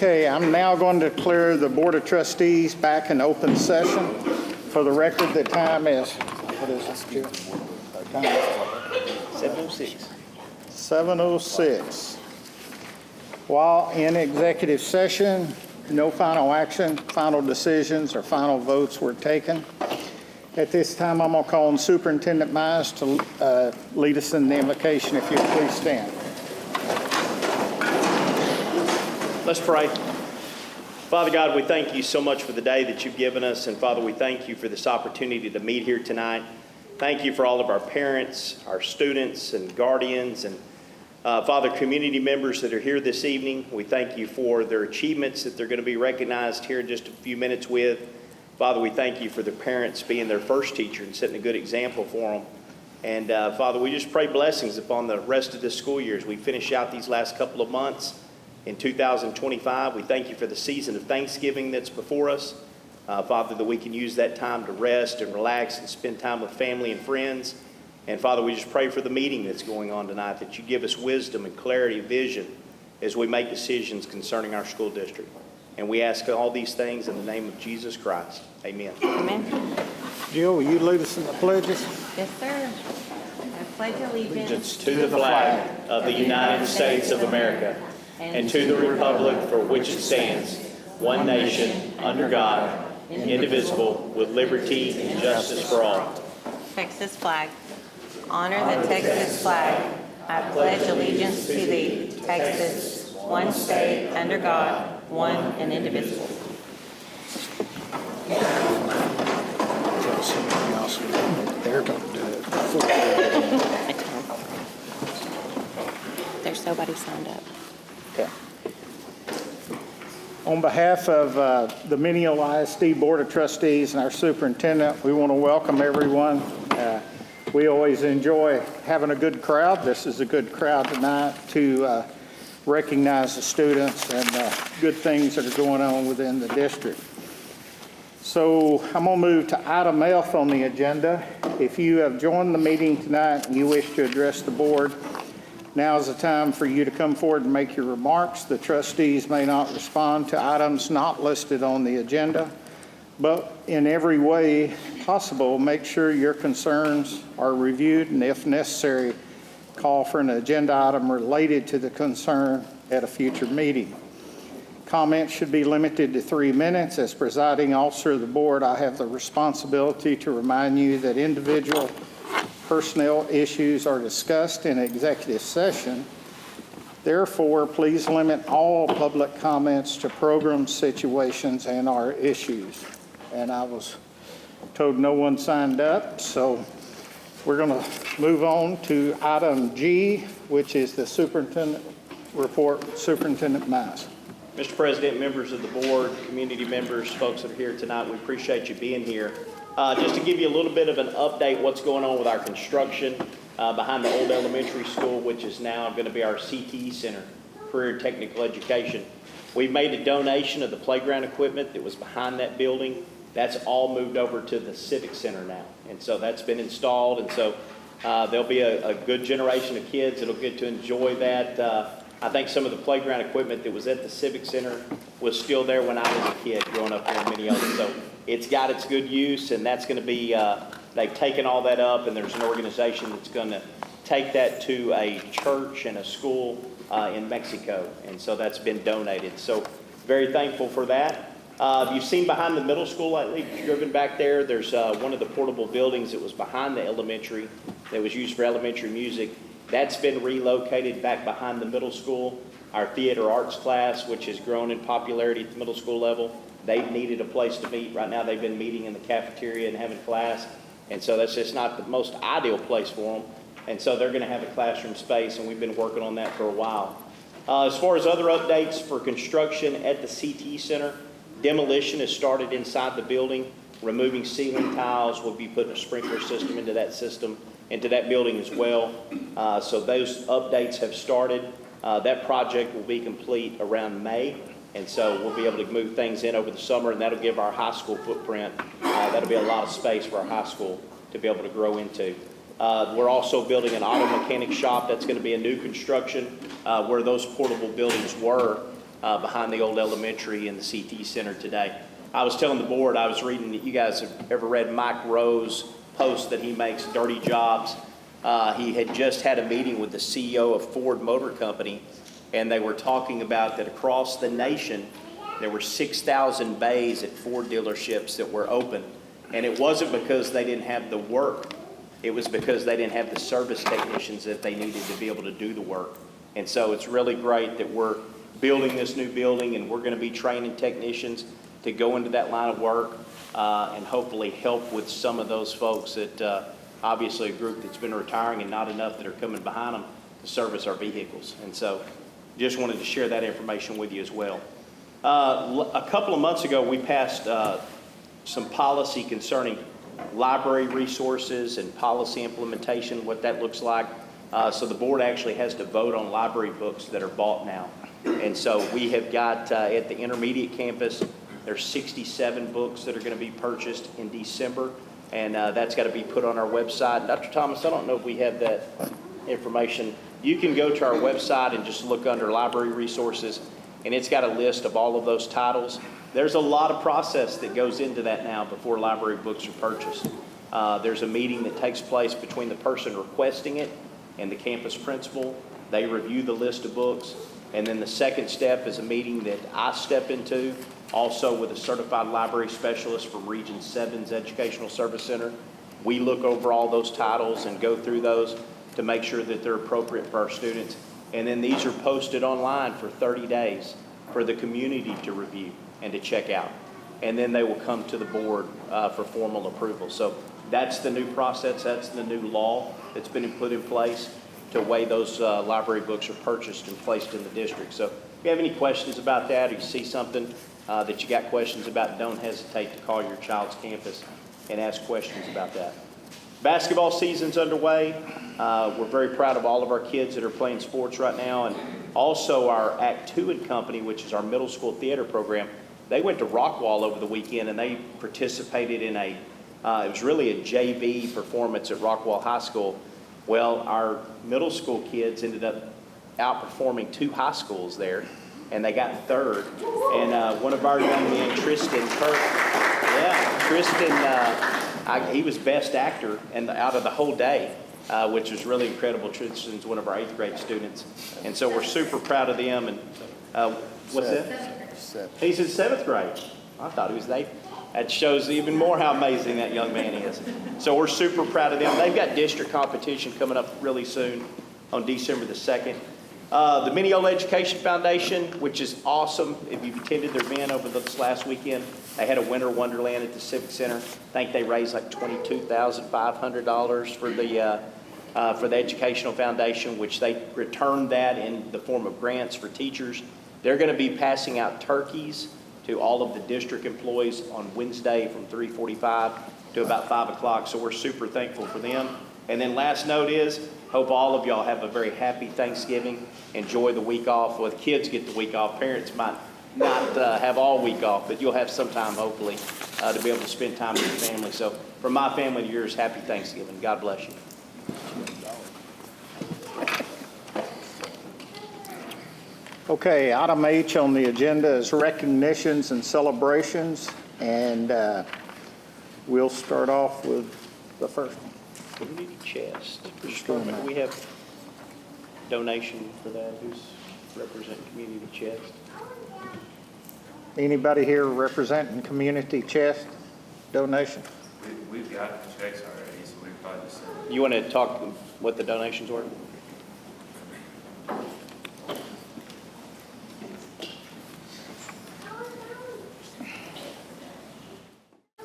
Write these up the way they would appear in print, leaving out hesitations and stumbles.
Okay, I'm now going to declare the Board of Trustees back in open session. For the record, the time is, what is it, Jim? 7:06. 7:06. While in executive session, no final action, final decisions, or final votes were taken. At this time, I'm going to call on Superintendent Mize to lead us in the invocation. If you'd please stand. Let's pray. Father God, we thank you so much for the day that you've given us. And Father, we thank you for this opportunity to meet here tonight. Thank you for all of our parents, our students and guardians, and Father, community members that are here this evening. We thank you for their achievements that they're going to be recognized here in just a few minutes with. Father, we thank you for their parents being their first teacher and setting a good example for them. And Father, we just pray blessings upon the rest of this school year as we finish out these last couple of months. In 2025, we thank you for the season of Thanksgiving that's before us. Father, that we can use that time to rest and relax and spend time with family and friends. And Father, we just pray for the meeting that's going on tonight, that you give us wisdom and clarity of vision as we make decisions concerning our school district. And we ask all these things in the name of Jesus Christ. Amen. Amen. Jill, will you lead us in the pledges? Yes, sir. I pledge allegiance To the flag of the United States of America and to the republic for which it stands, one nation, under God, indivisible, with liberty and justice for all. Texas flag. Honor the Texas flag. I pledge allegiance to thee, Texas, one state, under God, one and indivisible. They're going to do it. There's nobody signed up. Okay. On behalf of the Mineola ISD Board of Trustees and our superintendent, we want to welcome everyone. We always enjoy having a good crowd. This is a good crowd tonight to recognize the students and good things that are going on within the district. So I'm going to move to item F on the agenda. If you have joined the meeting tonight and you wish to address the board, now is the time for you to come forward and make your remarks. The trustees may not respond to items not listed on the agenda, but in every way possible, make sure your concerns are reviewed, and if necessary, call for an agenda item related to the concern at a future meeting. Comments should be limited to 3 minutes. As presiding officer of the board, I have the responsibility to remind you that individual personnel issues are discussed in executive session. Therefore, please limit all public comments to programs, situations, and our issues. And I was told no one signed up, so we're going to move on to item G, which is the superintendent report. Superintendent Mize. Mr. President, members of the board, community members, folks that are here tonight, we appreciate you being here. Just to give you a little bit of an update what's going on with our construction behind the old elementary school, which is now going to be our CTE Center, Career Technical Education. We've made a donation of the playground equipment that was behind that building. That's all moved over to the Civic Center now. And so that's been installed. And so there'll be a good generation of kids that'll get to enjoy that. I think some of the playground equipment that was at the Civic Center was still there when I was a kid growing up here in Mineola. So it's got its good use, and that's going to be, they've taken all that up, and there's an organization that's going to take that to a church and a school in Mexico. And so that's been donated. So very thankful for that. You've seen behind the middle school lately, if you've driven back there, there's one of the portable buildings that was behind the elementary that was used for elementary music. That's been relocated back behind the middle school. Our theater arts class, which has grown in popularity at the middle school level, they've needed a place to meet. Right now they've been meeting in the cafeteria and having class. And so that's just not the most ideal place for them. And so they're going to have a classroom space, and we've been working on that for a while. As far as other updates for construction at the CTE Center, demolition has started inside the building. Removing ceiling tiles. We'll be putting a sprinkler system into that system, into that building as well. So those updates have started. That project will be complete around May. And so we'll be able to move things in over the summer, and that'll give our high school footprint. That'll be a lot of space for our high school to be able to grow into. We're also building an auto mechanic shop. That's going to be a new construction where those portable buildings were. behind the old elementary and the CT Center today. I was telling the board, I was reading that you guys have ever read Mike Rowe's post that he makes, Dirty Jobs. He had just had a meeting with the CEO of Ford Motor Company, and they were talking about that across the nation, there were 6,000 bays at Ford dealerships that were open. And it wasn't because they didn't have the work. It was because they didn't have the service technicians that they needed to be able to do the work. And so it's really great that we're building this new building, and we're going to be training technicians to go into that line of work and hopefully help with some of those folks that obviously a group that's been retiring and not enough that are coming behind them to service our vehicles. And so just wanted to share that information with you as well. A couple of months ago, we passed some policy concerning library resources and policy implementation, what that looks like. So the board actually has to vote on library books that are bought now. And so we have got at the intermediate campus, there's 67 books that are going to be purchased in December, and that's got to be put on our website. Dr. Thomas, I don't know if we have that information. You can go to our website and just look under library resources, and it's got a list of all of those titles. There's a lot of process that goes into that now before library books are purchased. There's a meeting that takes place between the person requesting it and the campus principal. They review the list of books. And then the second step is a meeting that I step into, also with a certified library specialist from Region 7's Educational Service Center. We look over all those titles and go through those to make sure that they're appropriate for our students. And then these are posted online for 30 days for the community to review and to check out. And then they will come to the board for formal approval. So that's the new process, that's the new law that's been put in place to way those library books are purchased and placed in the district. So if you have any questions about that, or you see something that you got questions about, don't hesitate to call your child's campus and ask questions about that. Basketball season's underway. We're very proud of all of our kids that are playing sports right now, and also our Act Two and Company, which is our middle school theater program. They went to Rockwall over the weekend, and they participated in it was really a JV performance at Rockwall High School. Well, our middle school kids ended up outperforming 2 high schools there, and they got third. And one of our young men, Tristan Kirk, he was best actor and out of the whole day, which was really incredible. Tristan's one of our 8th grade students, and so we're super proud of them. And what's that? He's in 7th grade. I thought he was 8th. That shows even more how amazing that young man is. So we're super proud of them. They've got district competition coming up really soon on December the 2nd. The Mineola Education Foundation, which is awesome. If you've attended their event over this last weekend, they had a winter wonderland at the Civic Center. I think they raised like $22,500 for the Educational Foundation, which they returned that in the form of grants for teachers. They're going to be passing out turkeys to all of the district employees on Wednesday from 3:45 to about 5 o'clock. So we're super thankful for them. And then last note is, hope all of y'all have a very happy Thanksgiving. Enjoy the week off. Well, the kids get the week off. Parents might not have all week off, but you'll have some time, hopefully, to be able to spend time with your family. So from my family to yours, happy Thanksgiving. God bless you. Okay, item H on the agenda is recognitions and celebrations, and we'll start off with the first one. Community chest. Do we have donation for that? Who's representing community chest? Anybody here representing community chest donation? We've got the checks already, so we probably just send it. You want to talk what the donations were?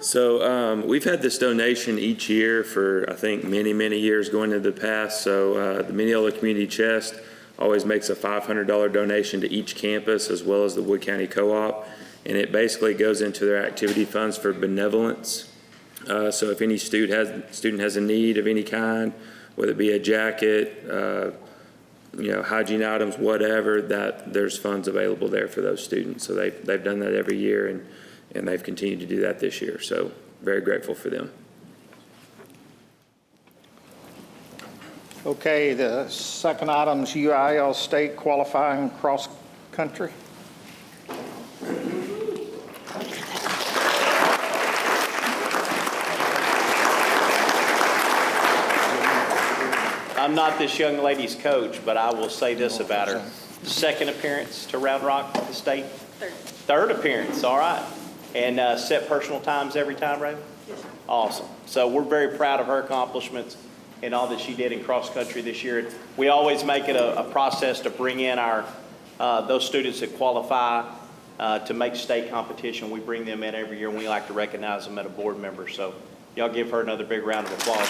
So we've had this donation each year for, I think, many, many years going into the past. So the Mineola Community Chest always makes a $500 donation to each campus as well as the Wood County Co-op. And it basically goes into their activity funds for benevolence. So if any student has a need of any kind, whether it be a jacket, hygiene items, whatever, that there's funds available there for those students. So they've done that every year, and they've continued to do that this year. So very grateful for them. Okay, the second item is UIL state qualifying cross country. not this young lady's coach, but I will say this about her. Second appearance to Round Rock for the state? Third appearance, all right. And set personal times every time, Raven? Yes. Awesome. So we're very proud of her accomplishments and all that she did in cross-country this year. We always make it a process to bring in our those students that qualify to make state competition. We bring them in every year, and we like to recognize them at a board member. So y'all give her another big round of applause.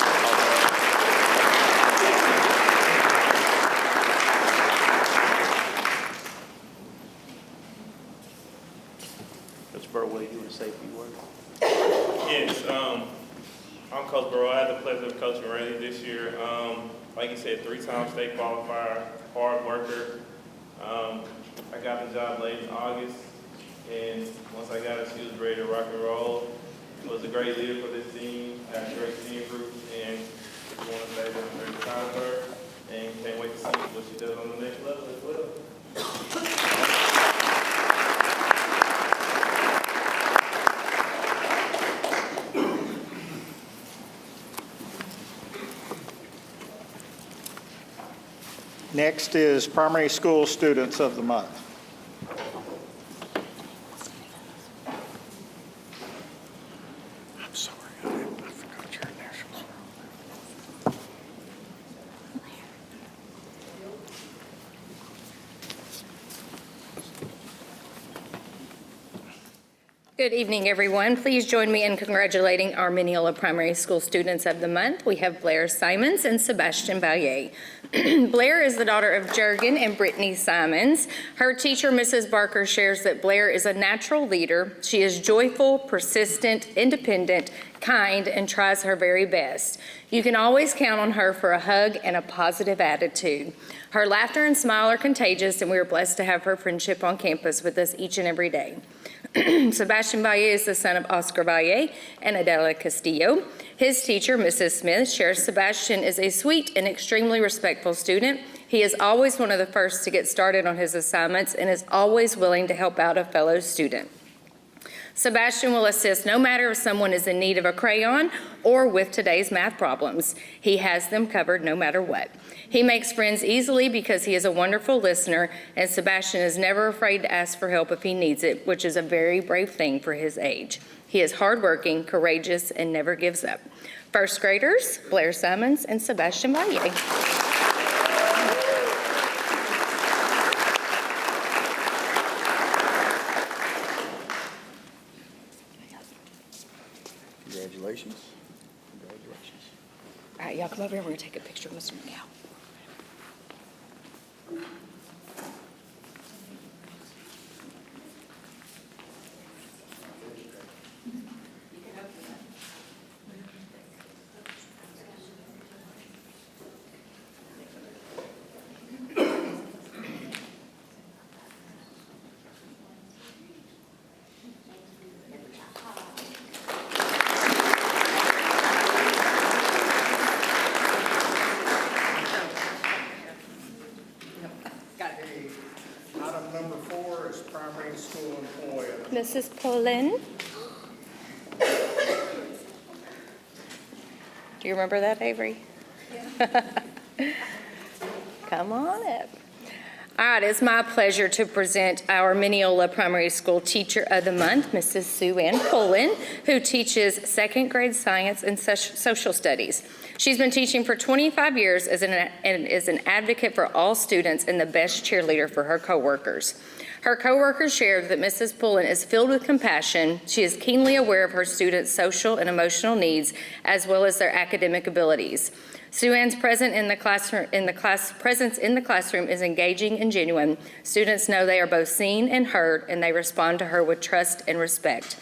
Mr. Burwell, you want to say a few words? Yes, I'm Coach Burrow. I had the pleasure of coaching Randy this year. Like you said, 3-time state qualifier, hard worker. I got the job late in August, and once I got it, she was ready to rock and roll. She was a great leader for this team, had a great team group, and I want to say that I'm very proud of her, and can't wait to see what she does on the next level as well. Next is Primary School Students of the Month. I'm sorry, I forgot your initials. Good evening, everyone. Please join me in congratulating our Mineola Primary School Students of the Month. We have Blair Simons and Sebastian Vallier. Blair is the daughter of Jurgen and Brittany Simons. Her teacher, Mrs. Barker, shares that Blair is a natural leader. She is joyful, persistent, independent, kind, and tries her very best. You can always count on her for a hug and a positive attitude. Her laughter and smile are contagious, and we are blessed to have her friendship on campus with us each and every day. Sebastian Vallier is the son of Oscar Vallier and Adela Castillo. His teacher, Mrs. Smith, shares Sebastian is a sweet and extremely respectful student. He is always one of the first to get started on his assignments and is always willing to help out a fellow student. Sebastian will assist no matter if someone is in need of a crayon or with today's math problems. He has them covered no matter what. He makes friends easily because he is a wonderful listener, and Sebastian is never afraid to ask for help if he needs it, which is a very brave thing for his age. He is hardworking, courageous, and never gives up. First graders, Blair Simons and Sebastian Vallier. Congratulations. Congratulations. All right, y'all come over here. We're going to take a picture of Mr. McGow. Item number 4 is Primary School Employee. Mrs. Pullen. Do you remember that, Avery? Yeah. Come on up. All right, it's my pleasure to present our Mineola Primary School Teacher of the Month, Mrs. Sue Ann Pullen, who teaches second grade science and social studies. She's been teaching for 25 years and is an advocate for all students and the best cheerleader for her coworkers. Her coworkers shared that Mrs. Pullen is filled with compassion. She is keenly aware of her students' social and emotional needs, as well as their academic abilities. Sue Ann's presence in the classroom is engaging and genuine. Students know they are both seen and heard, and they respond to her with trust and respect.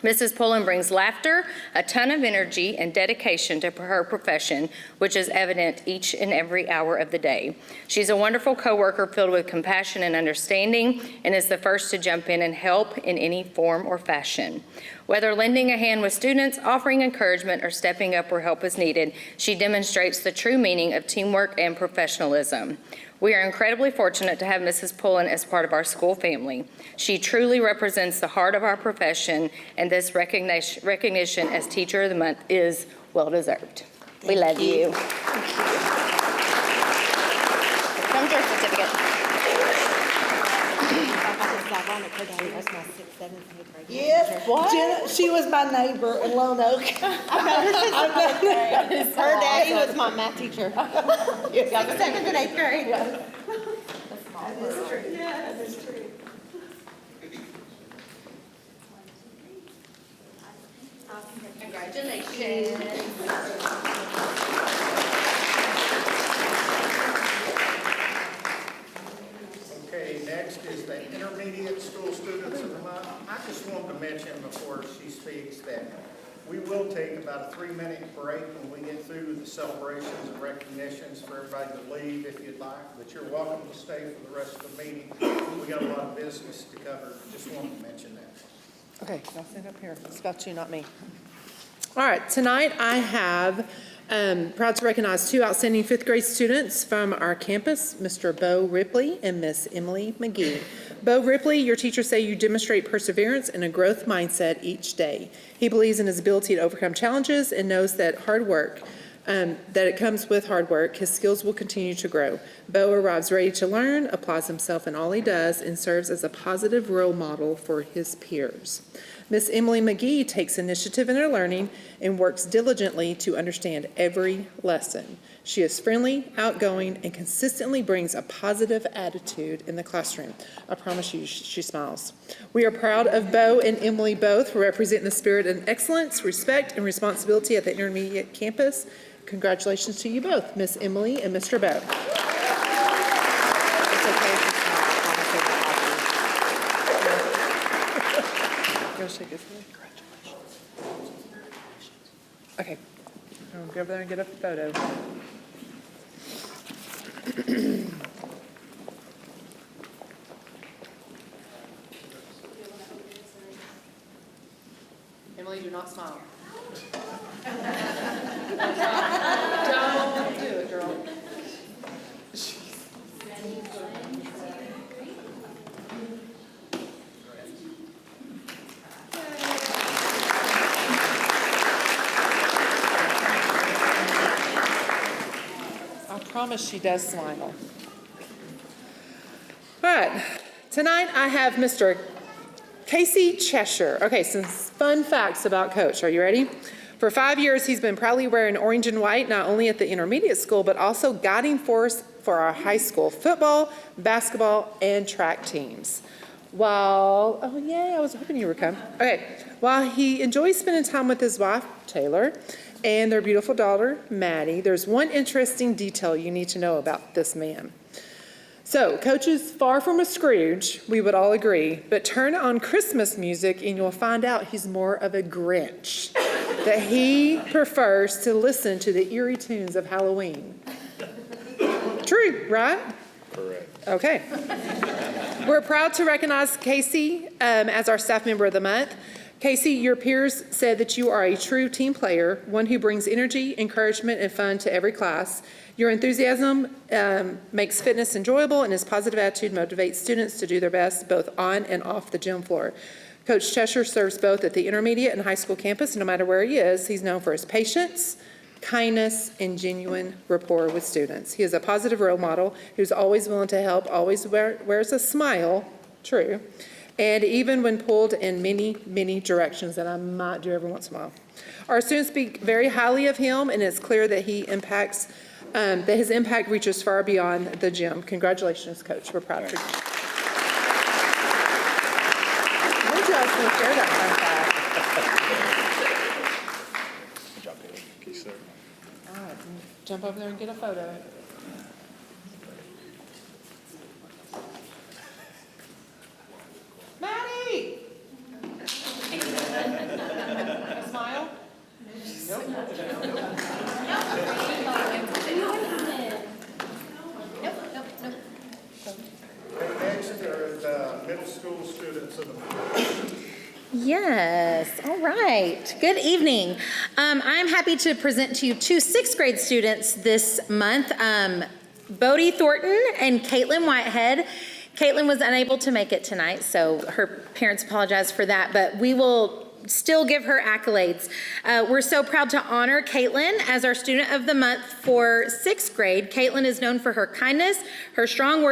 Mrs. Pullen brings laughter, a ton of energy, and dedication to her profession, which is evident each and every hour of the day. She's a wonderful coworker filled with compassion and understanding, and is the first to jump in and help in any form or fashion. Whether lending a hand with students, offering encouragement, or stepping up where help is needed, she demonstrates the true meaning of teamwork and professionalism. We are incredibly fortunate to have Mrs. Pullen as part of our school family. She truly represents the heart of our profession, and this recognition as Teacher of the Month is well-deserved. We love you. Her daddy was my sixth, seventh, and eighth grade. Yes, Jenna, she was my neighbor in Lone Oak. Her daddy was my math teacher. Yes. Seventh and eighth grade. Okay, next is the Intermediate School Students of the Month. I just want to mention before she speaks that we will take about a 3-minute break when we get through the celebrations and recognitions for everybody to leave if you'd like, but you're welcome to stay for the rest of the meeting. We got a lot of business to cover. Just wanted to mention that. Okay, I'll stand up here. It's about you, not me. All right, tonight I have proud to recognize 2 outstanding 5th grade students from our campus, Mr. Bo Ripley and Miss Emily McGee. Bo Ripley, your teachers say you demonstrate perseverance and a growth mindset each day. He believes in his ability to overcome challenges and knows that that it comes with hard work. His skills will continue to grow. Bo arrives ready to learn, applies himself in all he does, and serves as a positive role model for his peers. Miss Emily McGee takes initiative in her learning and works diligently to understand every lesson. She is friendly, outgoing, and consistently brings a positive attitude in the classroom. I promise you, she smiles. We are proud of Bo and Emily both for representing the spirit of excellence, respect, and responsibility at the intermediate campus. Congratulations to you both, Miss Emily and Mr. Bo. It's okay if you smile. Go shake his hand. Okay. I'll go over there and get a photo. Emily, do not smile. Don't do it, girl. I promise she does smile. All right, tonight I have Mr. Casey Cheshire. Okay, some fun facts about Coach. Are you ready? For 5 years, he's been proudly wearing orange and white, not only at the intermediate school, but also guiding force for our high school football, basketball, and track teams. Oh yay, I was hoping you would come. Okay, while he enjoys spending time with his wife, Taylor, and their beautiful daughter, Maddie, there's one interesting detail you need to know about this man. So, Coach is far from a Scrooge, we would all agree, but turn on Christmas music and you'll find out he's more of a Grinch, that he prefers to listen to the eerie tunes of Halloween. True, right? Correct. Okay. We're proud to recognize Casey as our staff member of the month. Casey, your peers said that you are a true team player, one who brings energy, encouragement, and fun to every class. Your enthusiasm makes fitness enjoyable, and his positive attitude motivates students to do their best both on and off the gym floor. Coach Cheshire serves both at the intermediate and high school campus. No matter where he is, he's known for his patience, kindness, and genuine rapport with students. He is a positive role model who's always willing to help, always wears a smile, true, and even when pulled in many, many directions that I might do every once in a while. Our students speak very highly of him, and it's clear that that his impact reaches far beyond the gym. Congratulations, Coach. We're proud of you. I want you guys to share that fun fact. Good job, David. Thank you, sir. All right, jump over there and get a photo. Maddie! Smile? Nope. Next are the middle school students of the month. Yes, all right. Good evening. I'm happy to present to you 2 6th grade students this month, Bodie Thornton and Caitlin Whitehead. Caitlin was unable to make it tonight, so her parents apologize for that, but we will still give her accolades. We're so proud to honor Caitlin as our student of the month for 6th grade. Caitlin is known for her kindness, her strong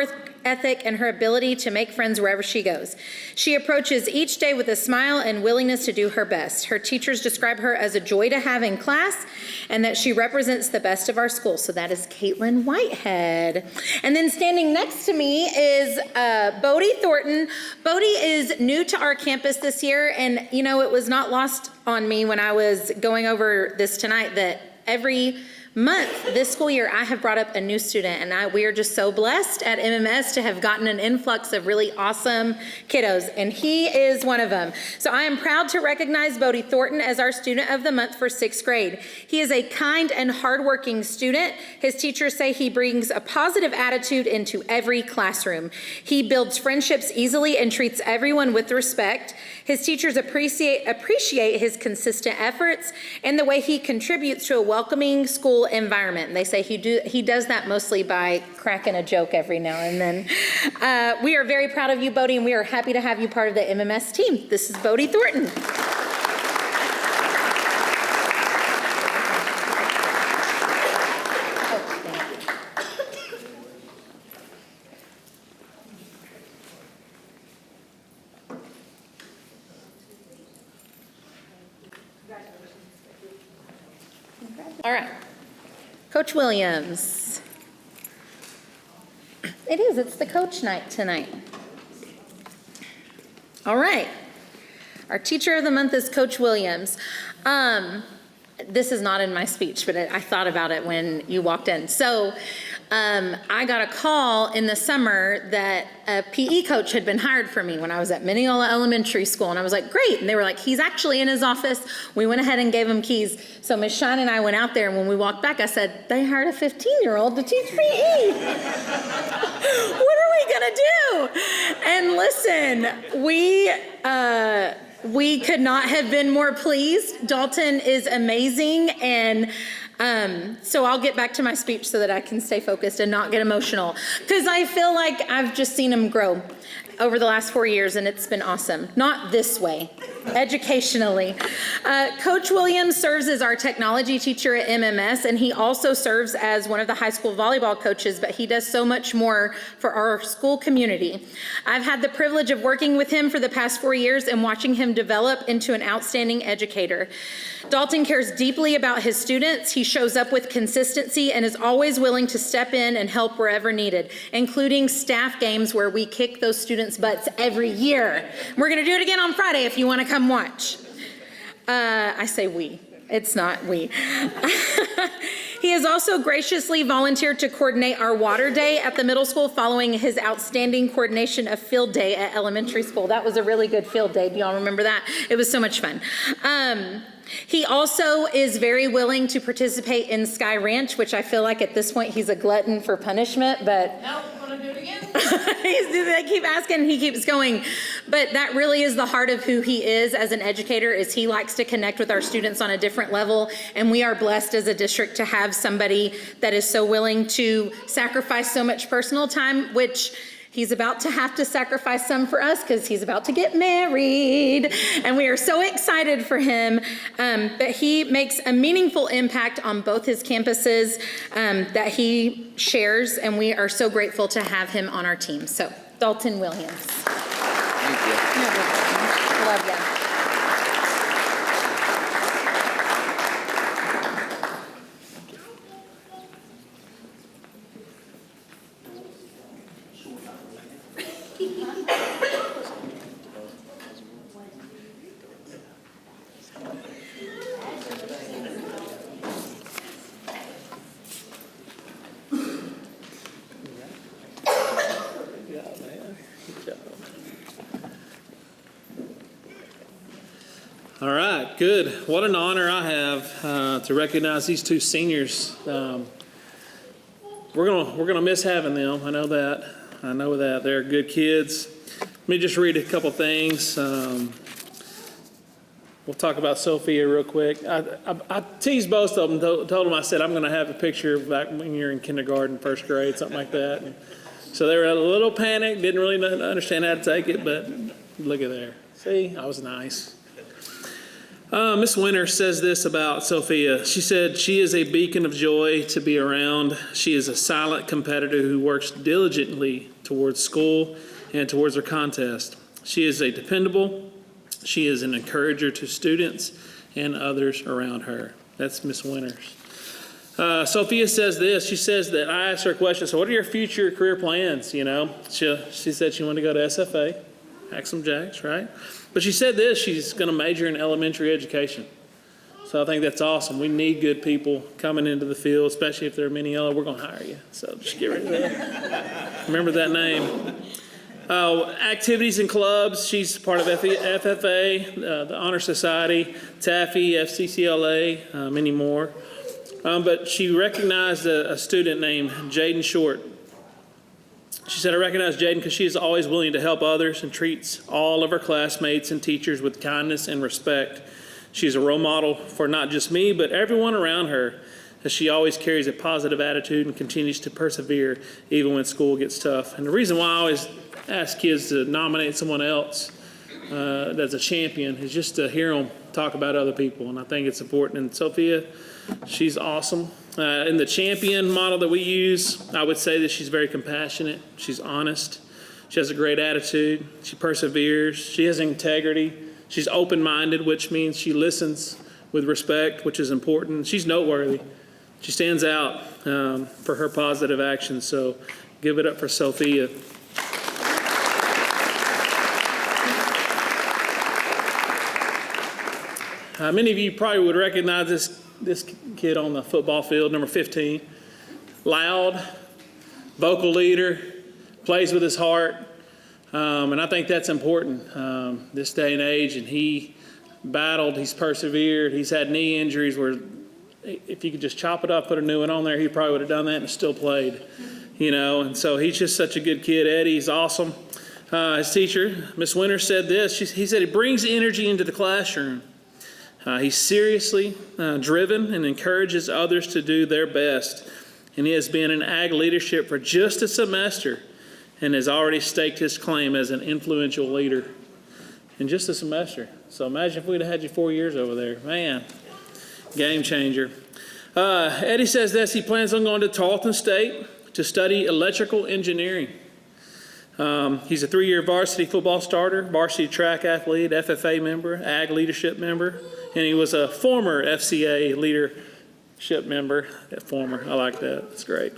ethic, and her ability to make friends wherever she goes. She approaches each day with a smile and willingness to do her best. Her teachers describe her as a joy to have in class and that she represents the best of our school. So that is Caitlin Whitehead. And then standing next to me is Bodie Thornton. Bodie is new to our campus this year, and you know, it was not lost on me when I was going over this tonight that every month this school year I have brought up a new student, and we are just so blessed at MMS to have gotten an influx of really awesome kiddos, and he is one of them. So I am proud to recognize Bodie Thornton as our student of the month for 6th grade. He is a kind and hardworking student. His teachers say he brings a positive attitude into every classroom. He builds friendships easily and treats everyone with respect. His teachers appreciate his consistent efforts and the way he contributes to a welcoming school environment. And they say he does that mostly by cracking a joke every now and then. We are very proud of you, Bodie, and we are happy to have you part of the MMS team. This is Bodie Thornton. All right. Coach Williams. It's the coach night tonight. All right. Our teacher of the month is Coach Williams. This is not in my speech, but I thought about it when you walked in. So I got a call in the summer that a PE coach had been hired for me when I was at Mineola Elementary School. And I was like, great. And they were like, he's actually in his office. We went ahead and gave him keys. So Miss Shine and I went out there, and when we walked back, I said, they hired a 15-year-old to teach PE. What are we gonna do? And listen, we could not have been more pleased. Dalton is amazing, and so I'll get back to my speech so that I can stay focused and not get emotional, because I feel like I've just seen him grow over the last 4 years, and it's been awesome. Not this way, educationally. Coach Williams serves as our technology teacher at MMS, and he also serves as one of the high school volleyball coaches, but he does so much more for our school community. I've had the privilege of working with him for the past 4 years and watching him develop into an outstanding educator. Dalton cares deeply about his students. He shows up with consistency and is always willing to step in and help wherever needed, including staff games where we kick those students' butts every year. We're gonna do it again on Friday if you wanna come watch. I say we, it's not we. He has also graciously volunteered to coordinate our water day at the middle school following his outstanding coordination of field day at elementary school. That was a really good field day. Do y'all remember that? It was so much fun. He also is very willing to participate in Sky Ranch, which I feel like at this point he's a glutton for punishment, but No, want to do it again? they keep asking, he keeps going. But that really is the heart of who he is as an educator, is he likes to connect with our students on a different level, and we are blessed as a district to have somebody that is so willing to sacrifice so much personal time, which he's about to have to sacrifice some for us because he's about to get married, and we are so excited for him. But he makes a meaningful impact on both his campuses that he shares, and we are so grateful to have him on our team. So, Dalton Williams. Thank you. Love ya. All right, good. What an honor I have to recognize these two seniors. We're gonna miss having them. I know that. They're good kids. Let me just read a couple things. We'll talk about Sophia real quick. I teased both of them. Told them, I said, I'm going to have a picture back when you're in kindergarten, first grade, something like that. And so they were a little panicked, didn't really understand how to take it, but look at there. See, I was nice. Miss Winter says this about Sophia. She said, she is a beacon of joy to be around. She is a silent competitor who works diligently towards school and towards her contest. She is a dependable. She is an encourager to students and others around her. That's Miss Winters. Sophia says this. She says that I asked her a question. So what are your future career plans? You know, she said she wanted to go to SFA, Axum Jacks, right? But she said this, she's going to major in elementary education. So I think that's awesome. We need good people coming into the field, especially if they're Mineola. We're going to hire you. So just get rid of that. Remember that name. Activities and clubs. She's part of FFA, the Honor Society, TAFE, FCCLA, many more. But she recognized a student named Jaden Short. She said, I recognize Jaden because she is always willing to help others and treats all of her classmates and teachers with kindness and respect. She's a role model for not just me, but everyone around her, as she always carries a positive attitude and continues to persevere even when school gets tough. And the reason why I always ask kids to nominate someone else that's a champion is just to hear them talk about other people, and I think it's important. And Sophia, she's awesome. In the champion model that we use, I would say that she's very compassionate. She's honest. She has a great attitude. She perseveres. She has integrity. She's open-minded, which means she listens with respect, which is important. She's noteworthy. She stands out for her positive actions. So give it up for Sophia. Many of you probably would recognize this kid on the football field, number 15. Loud, vocal leader, plays with his heart, and I think that's important this day and age. And he battled, he's persevered, he's had knee injuries where if you could just chop it off, put a new one on there, he probably would have done that and still played, you know. And so he's just such a good kid. Eddie's awesome. His teacher, Miss Winter, said this. He said he brings energy into the classroom. He's seriously driven and encourages others to do their best. And he has been in ag leadership for just a semester and has already staked his claim as an influential leader in just a semester. So imagine if we'd have had you 4 years over there. Man, game changer. Eddie says this. He plans on going to Tarleton State to study electrical engineering. He's a 3-year varsity football starter, varsity track athlete, FFA member, ag leadership member, and he was a former FCA leadership member. Former, I like that. That's great.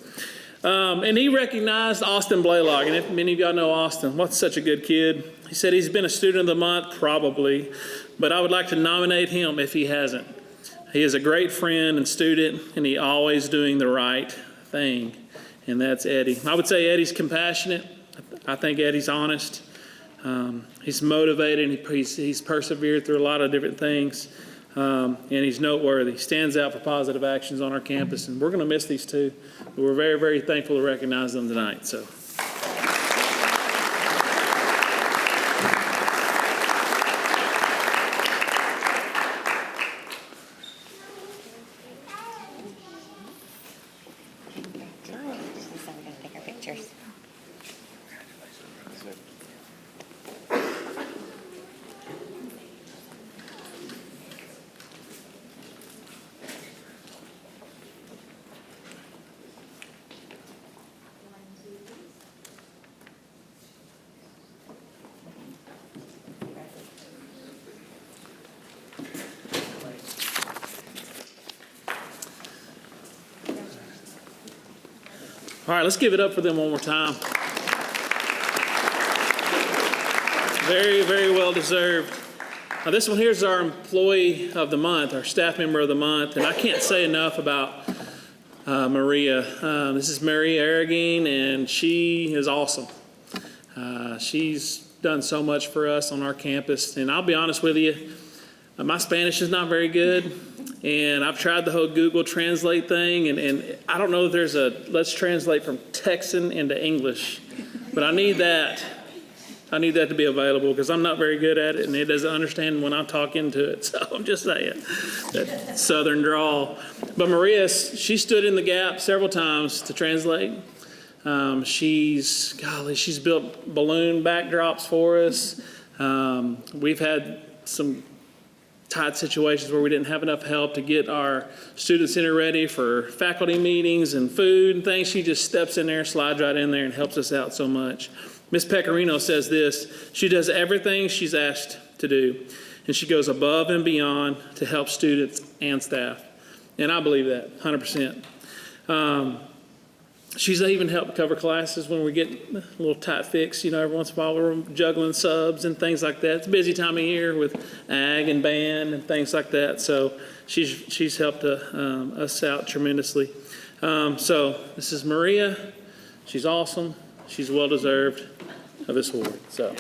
And he recognized Austin Blaylock, and if many of y'all know Austin, what's such a good kid. He said he's been a student of the month, probably, but I would like to nominate him if he hasn't. He is a great friend and student, and he always doing the right thing, and that's Eddie. I would say Eddie's compassionate. I think Eddie's honest. He's motivated, and he's persevered through a lot of different things, and he's noteworthy. He stands out for positive actions on our campus, and we're going to miss these two. But we're very, very thankful to recognize them tonight. So. All right, let's give it up for them one more time. Very, very well deserved. Now, this one here is our employee of the month, our staff member of the month, and I can't say enough about Maria. This is Mary Aragine, and she is awesome. She's done so much for us on our campus, and I'll be honest with you, my Spanish is not very good, and I've tried the whole Google Translate thing, and I don't know if there's a let's translate from Texan into English, but I need that. I need that to be available because I'm not very good at it, and it doesn't understand when I talk into it. So I'm just saying, that southern drawl. But Maria, she stood in the gap several times to translate. She's built balloon backdrops for us. We've had some tight situations where we didn't have enough help to get our student center ready for faculty meetings and food and things. She just steps in there, slides right in there, and helps us out so much. Ms. Pecorino says this: she does everything she's asked to do, and she goes above and beyond to help students and staff. And I believe that 100%. She's even helped cover classes when we get a little tight fix. Every once in a while we're juggling subs and things like that. It's a busy time of year with ag and band and things like that. So she's helped us out tremendously. So this is Maria. She's awesome. She's well deserved of this award. So.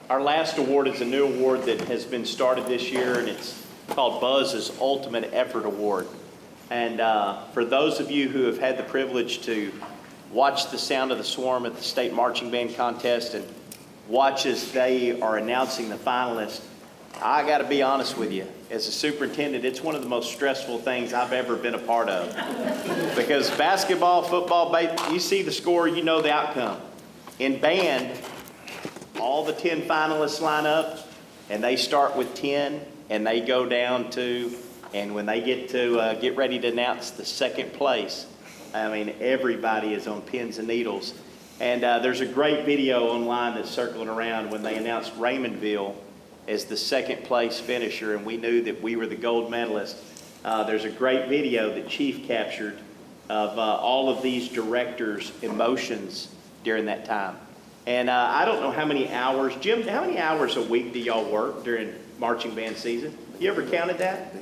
Our last award is a new award that has been started this year, and it's called Buzz's Ultimate Effort Award. And for those of you who have had the privilege to watch the Sound of the Swarm at the State Marching Band Contest and watch as they are announcing the finalists, I got to be honest with you. As a superintendent, it's one of the most stressful things I've ever been a part of. Because basketball, football, you see the score, you know the outcome. In band, all the 10 finalists line up, and they start with 10, and they go down to, and when they get to get ready to announce the second place, I mean, everybody is on pins and needles. And there's a great video online that's circling around when they announced Raymondville as the second place finisher, and we knew that we were the gold medalist. There's a great video that Chief captured of all of these directors' emotions during that time. And I don't know how many hours, Jim, how many hours a week do y'all work during marching band season? You ever counted that?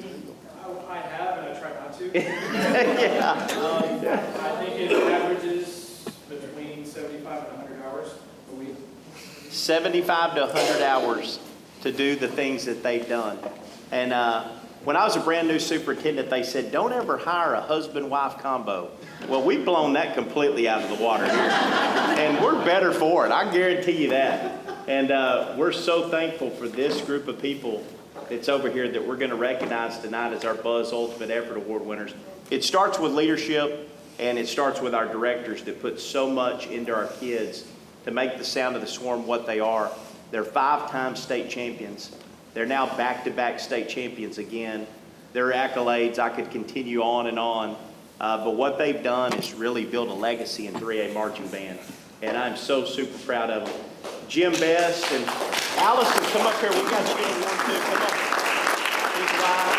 I have, and I try not to. Yeah. I think it averages between 75 and 100 hours a week. 75 to 100 hours to do the things that they've done. And when I was a brand new superintendent, they said, don't ever hire a husband-wife combo. Well, we've blown that completely out of the water here. And we're better for it, I guarantee you that. And we're so thankful for this group of people that's over here that we're going to recognize tonight as our Buzz Ultimate Effort Award winners. It starts with leadership, and it starts with our directors that put so much into our kids to make the Sound of the Swarm what they are. They're 5-time state champions. They're now back-to-back state champions again. Their accolades, I could continue on and on. But what they've done is really build a legacy in 3A marching band. And I'm so super proud of them. Jim Best and Allison, come up here. We got you in one too. Come up. Please rise.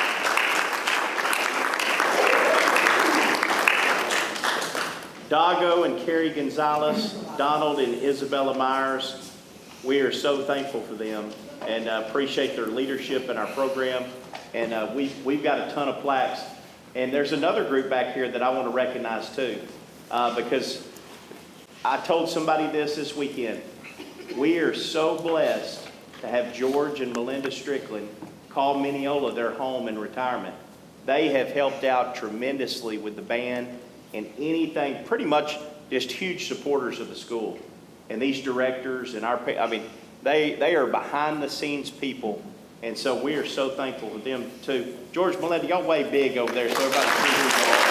Dago and Carrie Gonzalez, Donald and Isabella Myers, we are so thankful for them and appreciate their leadership in our program. And we've got a ton of plaques. And there's another group back here that I want to recognize too, because I told somebody this weekend. We are so blessed to have George and Melinda Strickland call Mineola their home in retirement. They have helped out tremendously with the band and anything, pretty much just huge supporters of the school. And these directors and they are behind the scenes people. And so we are so thankful for them too. George, Melinda, y'all way big over there so everybody can see who you are.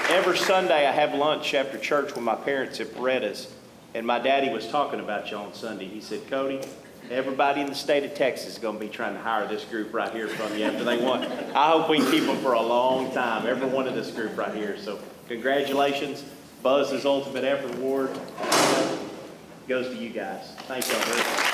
Every Sunday I have lunch after church with my parents at Beretta's. And my daddy was talking about you on Sunday. He said, Cody, everybody in the state of Texas is going to be trying to hire this group right here from you after they won. I hope we can keep them for a long time, every one of this group right here. So congratulations. Buzz's Ultimate Effort Award goes to you guys. Thank y'all very much.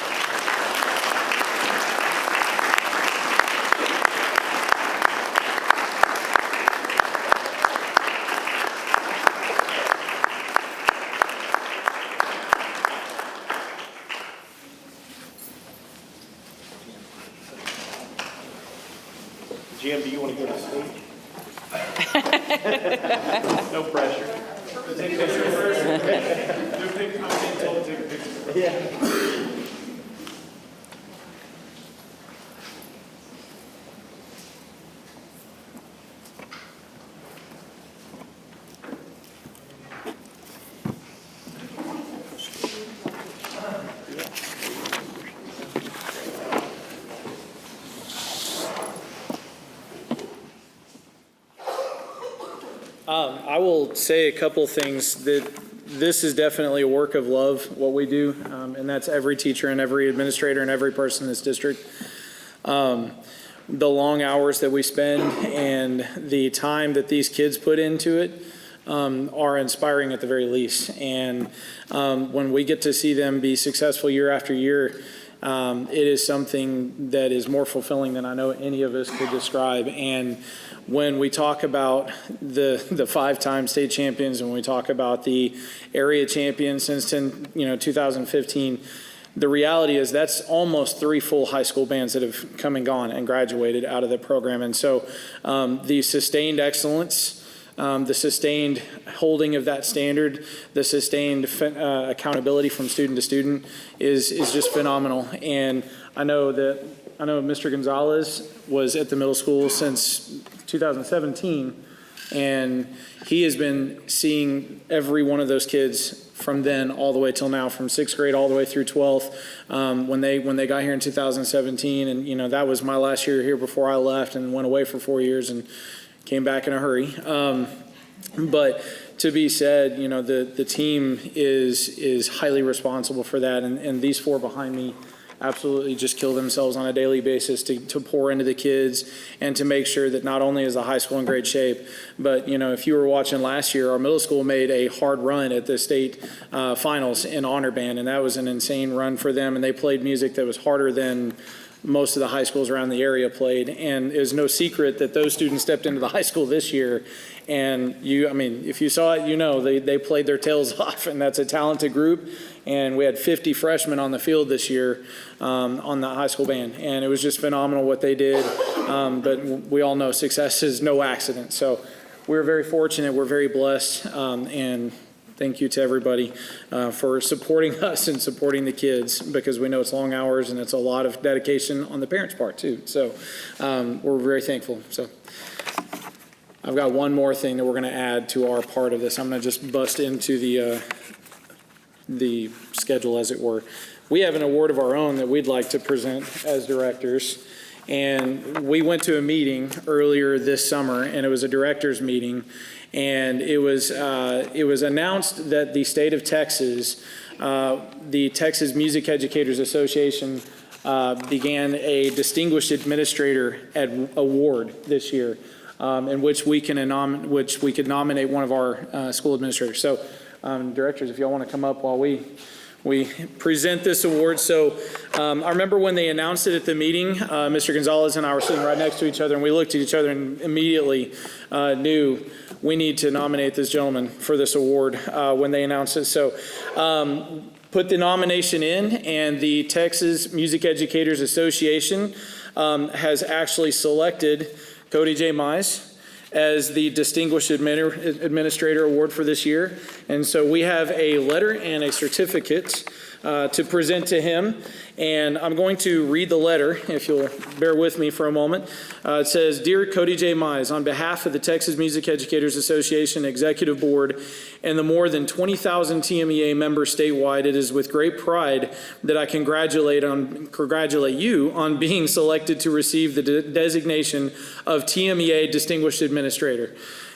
Jim, do you want to give a speech? No pressure. Take a picture first. Do a picture. I'm being told to take a picture. Yeah. I will say a couple things that this is definitely a work of love, what we do, and that's every teacher and every administrator and every person in this district. The long hours that we spend and the time that these kids put into it are inspiring at the very least. And when we get to see them be successful year after year, it is something that is more fulfilling than I know any of us could describe. And when we talk about the five-time state champions and we talk about the area champions since 2015, the reality is that's almost 3 full high school bands that have come and gone and graduated out of the program. And so the sustained excellence, the sustained holding of that standard, the sustained accountability from student to student is just phenomenal. And I know Mr. Gonzalez was at the middle school since 2017, and he has been seeing every one of those kids from then all the way till now, from 6th grade all the way through 12th. When they got here in 2017, and that was my last year here before I left and went away for 4 years and came back in a hurry. But to be said, the team is highly responsible for that, and these 4 behind me absolutely just kill themselves on a daily basis to pour into the kids and to make sure that not only is the high school in great shape, but if you were watching last year, our middle school made a hard run at the state finals in honor band, and that was an insane run for them, and they played music that was harder than most of the high schools around the area played. And it was no secret that those students stepped into the high school this year. And if you saw it, they played their tails off, and that's a talented group. And we had 50 freshmen on the field this year on the high school band. And it was just phenomenal what they did. But we all know success is no accident. So we're very fortunate. We're very blessed. And thank you to everybody for supporting us and supporting the kids, because we know it's long hours and it's a lot of dedication on the parents' part too. So we're very thankful. So I've got one more thing that we're going to add to our part of this. I'm going to just bust into the schedule, as it were. We have an award of our own that we'd like to present as directors. And we went to a meeting earlier this summer, and it was a directors meeting. And it was announced that the state of Texas, the Texas Music Educators Association, began a Distinguished Administrator Award this year, in which we could nominate one of our school administrators. So, directors, if y'all want to come up while we present this award. So I remember when they announced it at the meeting, Mr. Gonzalez and I were sitting right next to each other, and we looked at each other and immediately knew we need to nominate this gentleman for this award when they announced it. So put the nomination in, and the Texas Music Educators Association has actually selected Cody J. Mize as the Distinguished Administrator Award for this year. And so we have a letter and a certificate to present to him. And I'm going to read the letter, if you'll bear with me for a moment. It says, "Dear Cody J. Mize, on behalf of the Texas Music Educators Association Executive Board and the more than 20,000 TMEA members statewide, it is with great pride that I congratulate you on being selected to receive the designation of TMEA Distinguished Administrator.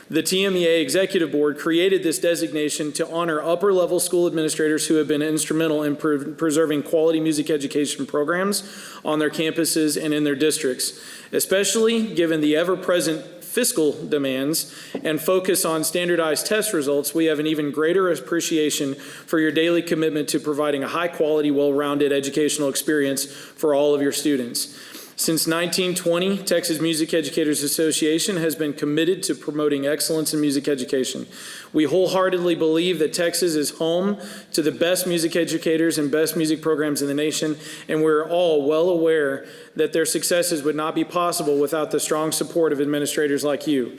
The TMEA Executive Board created this designation to honor upper-level school administrators who have been instrumental in preserving quality music education programs on their campuses and in their districts, especially given the ever-present fiscal demands and focus on standardized test results. We have an even greater appreciation for your daily commitment to providing a high-quality, well-rounded educational experience for all of your students. Since 1920, Texas Music Educators Association has been committed to promoting excellence in music education. We wholeheartedly believe that Texas is home to the best music educators and best music programs in the nation, and we're all well aware that their successes would not be possible without the strong support of administrators like you.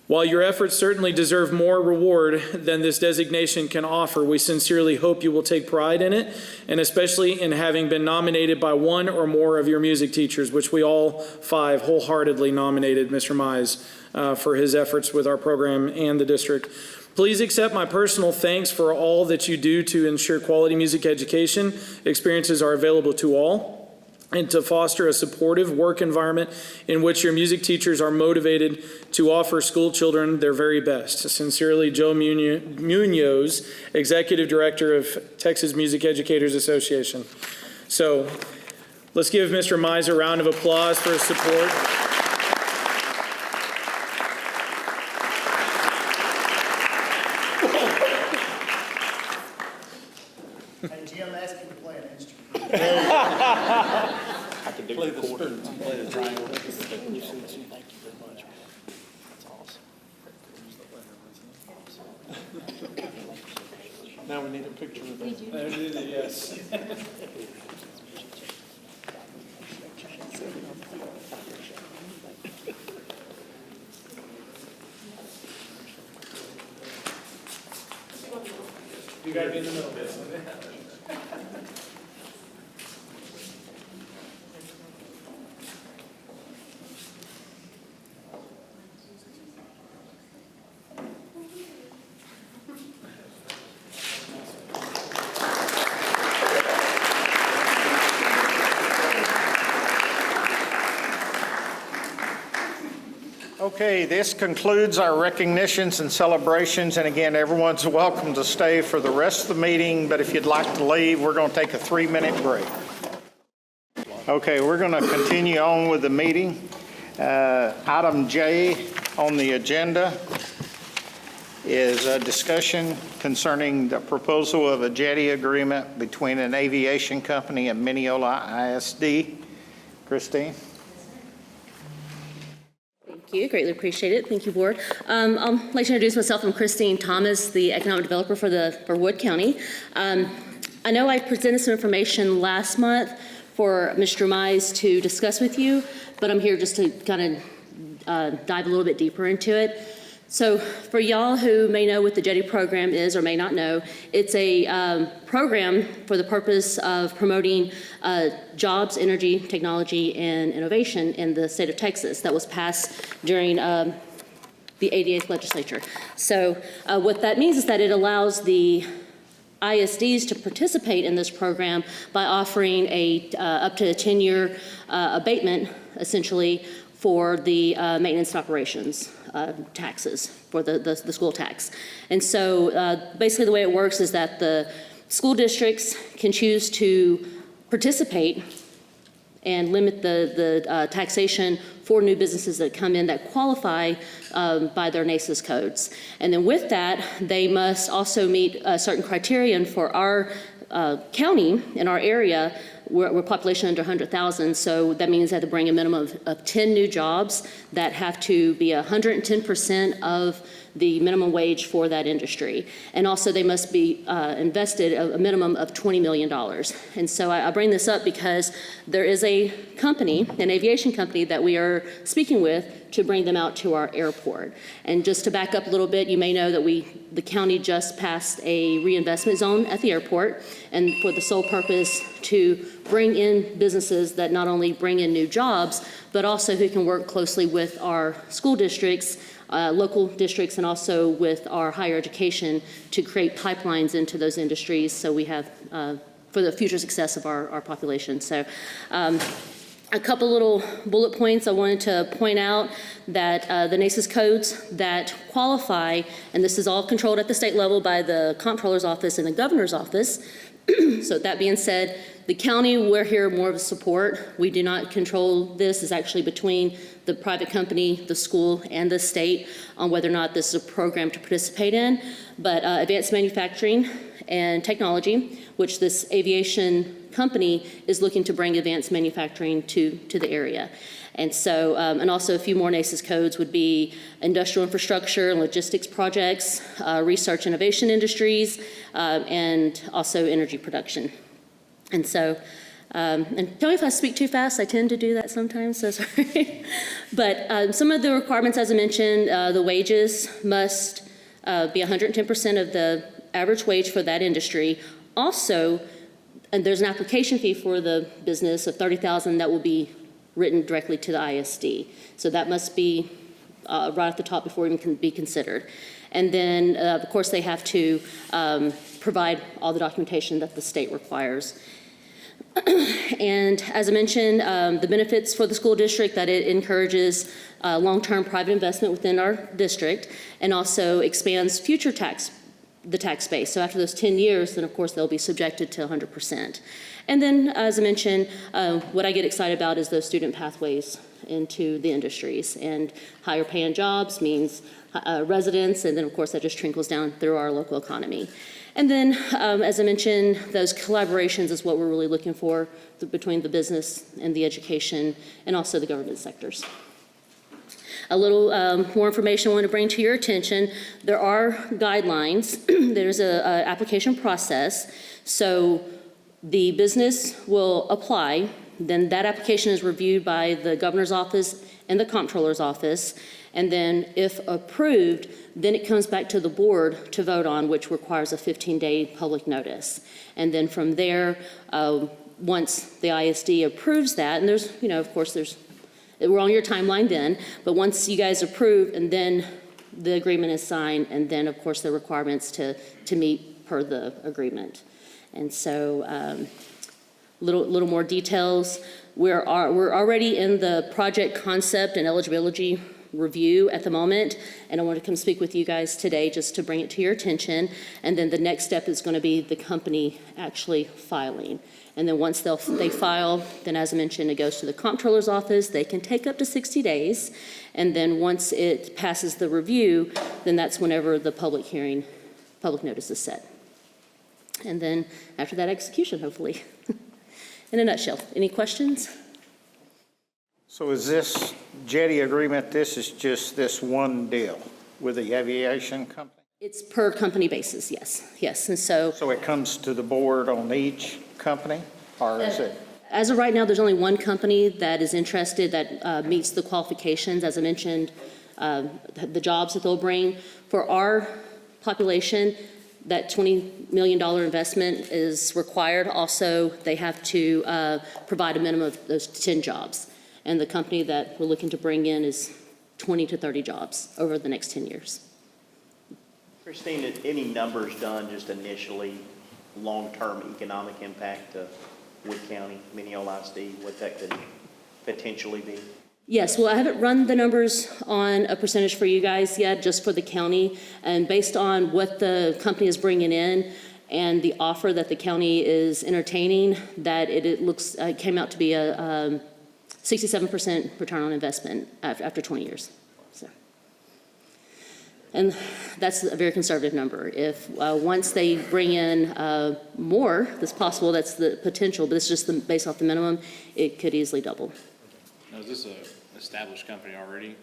While your efforts certainly deserve more reward than this designation can offer, we sincerely hope you will take pride in it, and especially in having been nominated by one or more of your music teachers, which we all 5 wholeheartedly nominated Mr. Mize for his efforts with our program and the district. Please accept my personal thanks for all that you do to ensure quality music education experiences are available to all, and to foster a supportive work environment in which your music teachers are motivated to offer school children their very best. Sincerely, Joe Munoz, Executive Director of Texas Music Educators Association. So let's give Mr. Mize a round of applause for his support. Hey, Jim, ask him to play an instrument. I can do the quarter. Play the triangle. Thank you very much. That's awesome. Now we need a picture of them. Yes. You gotta be in the middle of this. Okay, this concludes our recognitions and celebrations, and again, everyone's welcome to stay for the rest of the meeting, but if you'd like to leave, we're going to take a 3-minute break. Okay, we're going to continue on with the meeting. Item J on the agenda is a discussion concerning the proposal of a jetty agreement between an aviation company and Mineola ISD. Christine? Thank you. Greatly appreciate it. Thank you, Board. I'd like to introduce myself. I'm Christine Thomas, the economic developer for Wood County. I know I presented some information last month for Mr. Mize to discuss with you, but I'm here just to kind of dive a little bit deeper into it. So for y'all who may know what the JETI program is or may not know, it's a program for the purpose of promoting jobs, energy, technology, and innovation in the state of Texas that was passed during the 88th legislature. So what that means is that it allows the ISDs to participate in this program by offering up to a 10-year abatement, essentially, for the maintenance and operations taxes, for the school tax. And so basically the way it works is that the school districts can choose to participate and limit the taxation for new businesses that come in that qualify by their NACES codes. And then with that, they must also meet a certain criterion for our county in our area. We're population under 100,000, so that means they have to bring a minimum of 10 new jobs that have to be 110% of the minimum wage for that industry. And also they must be invested a minimum of $20 million. And so I bring this up because there is a company, an aviation company, that we are speaking with to bring them out to our airport. And just to back up a little bit, you may know that the county just passed a reinvestment zone at the airport, and for the sole purpose to bring in businesses that not only bring in new jobs, but also who can work closely with our school districts, local districts, and also with our higher education to create pipelines into those industries so we have, for the future success of our population. So a couple little bullet points I wanted to point out that the NACES codes that qualify, and this is all controlled at the state level by the comptroller's office and the governor's office. So that being said, the county, we're here more of a support. We do not control this. It's actually between the private company, the school, and the state on whether or not this is a program to participate in. But advanced manufacturing and technology, which this aviation company is looking to bring advanced manufacturing to the area. And so, and also a few more NACES codes would be industrial infrastructure and logistics projects, research innovation industries, and also energy production. And so And tell me if I speak too fast, I tend to do that sometimes, so sorry. But some of the requirements, as I mentioned, the wages must be 110% of the average wage for that industry. Also, and there's an application fee for the business of $30,000 that will be written directly to the ISD. So that must be right at the top before it can be considered. And then, of course, they have to provide all the documentation that the state requires. And as I mentioned, the benefits for the school district, that it encourages long-term private investment within our district and also expands the tax base. So after those 10 years, then of course they'll be subjected to 100%. And then, as I mentioned, what I get excited about is those student pathways into the industries. And higher paying jobs means residents, and then of course that just trickles down through our local economy. And then, as I mentioned, those collaborations is what we're really looking for between the business and the education and also the government sectors. A little more information I want to bring to your attention. There are guidelines. There's an application process. So the business will apply. Then that application is reviewed by the governor's office and the comptroller's office. And then if approved, then it comes back to the board to vote on, which requires a 15-day public notice. And then from there, once the ISD approves that, and there's, of course, we're on your timeline then, but once you guys approve, and then the agreement is signed, and then, of course, the requirements to meet per the agreement. And so, little more details. We're already in the project concept and eligibility review at the moment, and I want to come speak with you guys today just to bring it to your attention. And then the next step is going to be the company actually filing. And then once they file, then as I mentioned, it goes to the comptroller's office. They can take up to 60 days. And then once it passes the review, then that's whenever the public notice is set. And then after that, execution, hopefully. In a nutshell. Any questions? So is this jetty agreement, this is just this one deal with the aviation company? It's per company basis, yes. And so it comes to the board on each company, or is it? as of right now, there's only one company that is interested that meets the qualifications. As I mentioned, the jobs that they'll bring. For our population, that $20 million investment is required. Also, they have to provide a minimum of those 10 jobs. And the company that we're looking to bring in is 20 to 30 jobs over the next 10 years. Christine, any numbers done just initially, long-term economic impact to Wood County, Mineola ISD, what that could potentially be? Yes, well, I haven't run the numbers on a percentage for you guys yet, just for the county. And based on what the company is bringing in and the offer that the county is entertaining, that it looks came out to be a 67% return on investment after 20 years. So, and that's a very conservative number. If once they bring in more, that's possible, that's the potential, but it's just based off the minimum, it could easily double. Now, is this an established company already?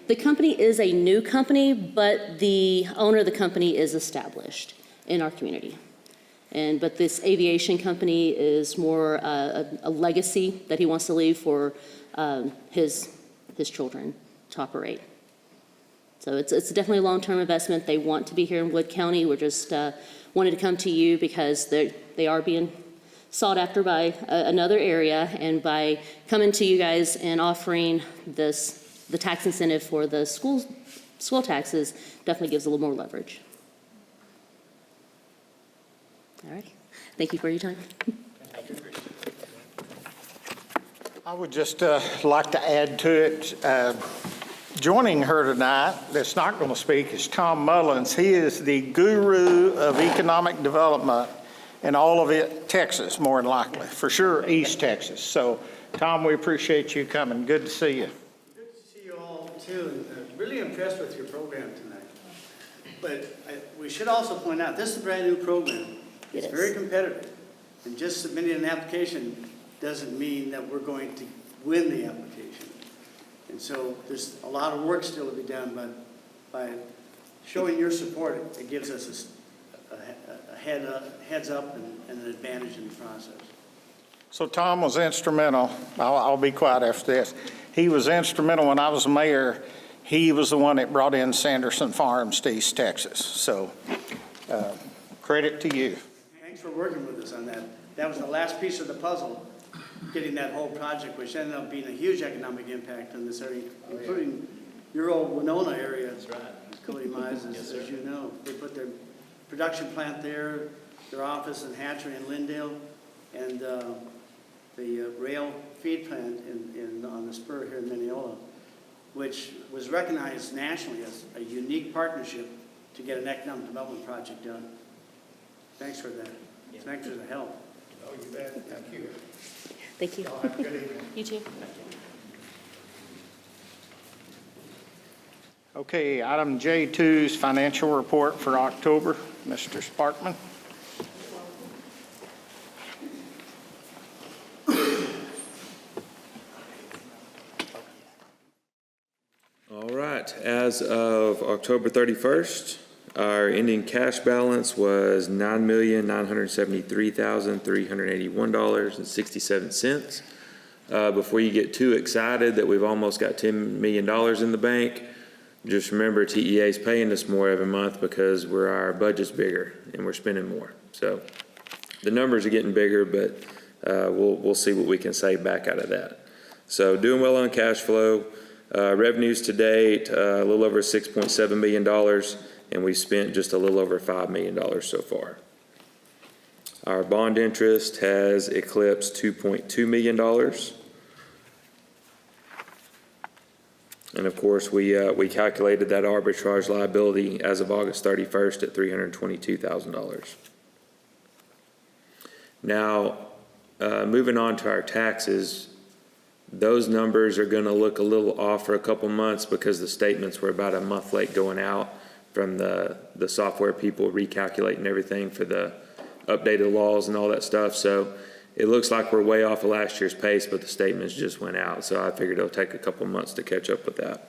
The company is a new company, but the owner of the company is established in our community. But this aviation company is more a legacy that he wants to leave for his children to operate. So it's definitely a long-term investment. They want to be here in Wood County. We're just wanted to come to you because they are being sought after by another area, and by coming to you guys and offering the tax incentive for the school taxes definitely gives a little more leverage. All right. Thank you for your time. I would just like to add to it. Joining her tonight, that's not going to speak, is Tom Mullins. He is the guru of economic development in all of it, Texas, more than likely. For sure, East Texas. So, Tom, we appreciate you coming. Good to see you. Good to see you all, too. And really impressed with your program tonight. But we should also point out, this is a brand-new program. It's very competitive. And just submitting an application doesn't mean that we're going to win the application. And so there's a lot of work still to be done, but by showing your support, it gives us a heads up and an advantage in the process. So Tom was instrumental. I'll be quiet after this. He was instrumental when I was mayor. He was the one that brought in Sanderson Farms to East Texas. So credit to you. Thanks for working with us on that. That was the last piece of the puzzle, getting that whole project, which ended up being a huge economic impact in this area, including your old Winona area. That's right. Cody Mize, as you know. They put their production plant there, their office and hatchery in Lindale, and the rail feed plant on the spur here in Mineola, which was recognized nationally as a unique partnership to get an economic development project done. Thanks for that. Thanks for the help. Oh, you bet. Thank you. Thank you. Y'all have a good evening. You too. Okay, item J2 is financial report for October. Mr. Sparkman. All right, as of October 31st, our ending cash balance was $9,973,381.67. Before you get too excited that we've almost got $10 million in the bank, just remember TEA is paying us more every month because our budget's bigger and we're spending more. So the numbers are getting bigger, but we'll see what we can save back out of that. So doing well on cash flow. Revenues to date, a little over $6.7 million, and we've spent just a little over $5 million so far. Our bond interest has eclipsed $2.2 million. And of course, we calculated that arbitrage liability as of August 31st at $322,000. Now, moving on to our taxes, those numbers are going to look a little off for a couple months because the statements were about a month late going out from the software people recalculating everything for the updated laws and all that stuff. So it looks like we're way off of last year's pace, but the statements just went out. So I figured it'll take a couple months to catch up with that.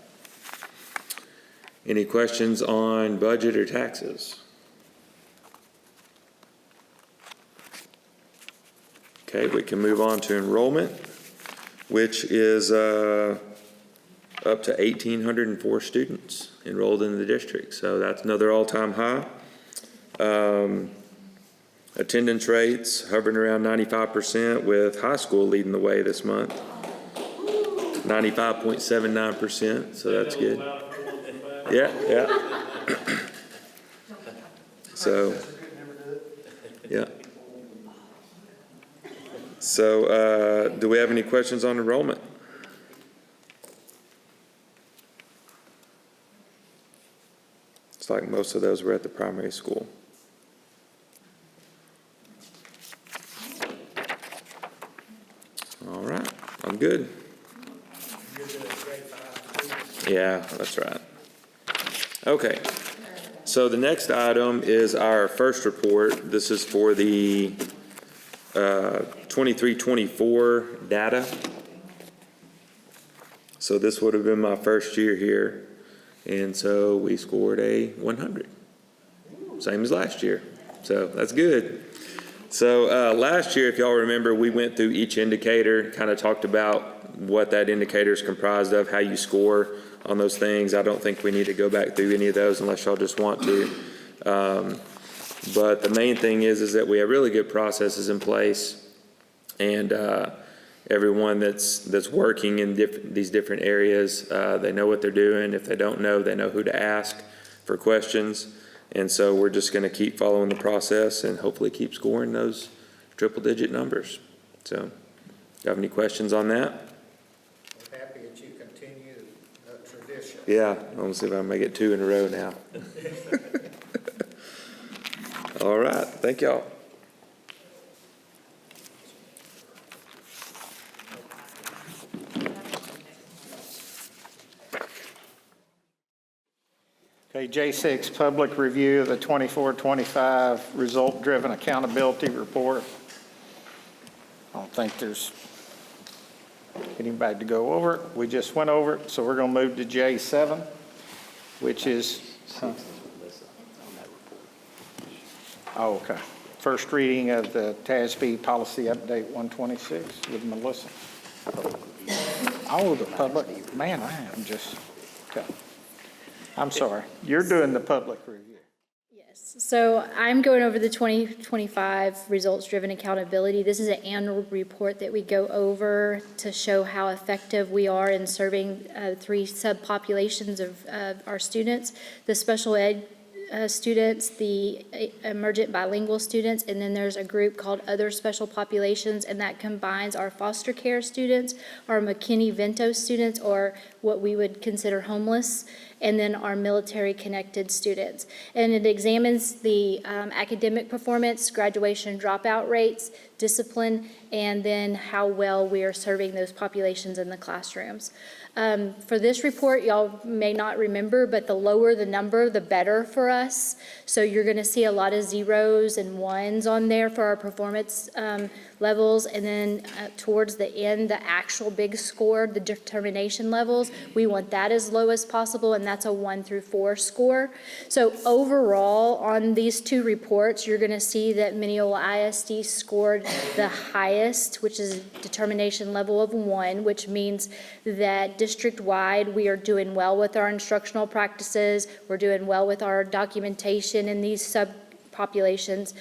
Any questions on budget or taxes? Okay, we can move on to enrollment, which is up to 1,804 students enrolled in the district. So that's another all-time high. Attendance rates hovering around 95%, with high school leading the way this month. 95.79%, so that's good. Yeah. So, yeah. So, do we have any questions on enrollment? It's like most of those were at the primary school. All right, I'm good. Yeah, that's right. Okay, so the next item is our first report. This is for the 23-24 data. So this would have been my first year here, and so we scored a 100, same as last year. So that's good. So last year, if y'all remember, we went through each indicator, kind of talked about what that indicator is comprised of, how you score on those things. I don't think we need to go back through any of those unless y'all just want to. But the main thing is that we have really good processes in place, and everyone that's working in these different areas, they know what they're doing. If they don't know, they know who to ask for questions. And so we're just going to keep following the process and hopefully keep scoring those triple-digit numbers. So, you have any questions on that? We're happy that you continue the tradition. Yeah, I'm going to see if I can make it 2 in a row now. All right, thank y'all. Okay, J6, public review of the 24-25 result-driven accountability report. I don't think there's anybody to go over it. We just went over it, so we're going to move to J7, which is... Oh, okay. first reading of the TASB Policy Update 126 with Melissa. Oh, the public, man, I am just, okay. I'm sorry. You're doing the public review. So I'm going over the 2025 results-driven accountability. This is an annual report that we go over to show how effective we are in serving three subpopulations of our students, the special ed students, the emergent bilingual students, and then there's a group called other special populations, and that combines our foster care students, our McKinney-Vento students, or what we would consider homeless, and then our military-connected students. And it examines the academic performance, graduation dropout rates, discipline, and then how well we are serving those populations in the classrooms. For this report, y'all may not remember, but the lower the number, the better for us. So you're going to see a lot of zeros and ones on there for our performance levels. And then towards the end, the actual big score, the determination levels, we want that as low as possible, and that's a 1 through 4 score. So overall, on these two reports, you're going to see that Mineola ISD scored the highest, which is a determination level of 1, which means that district-wide, we are doing well with our instructional practices, we're doing well with our documentation in these subpopulations,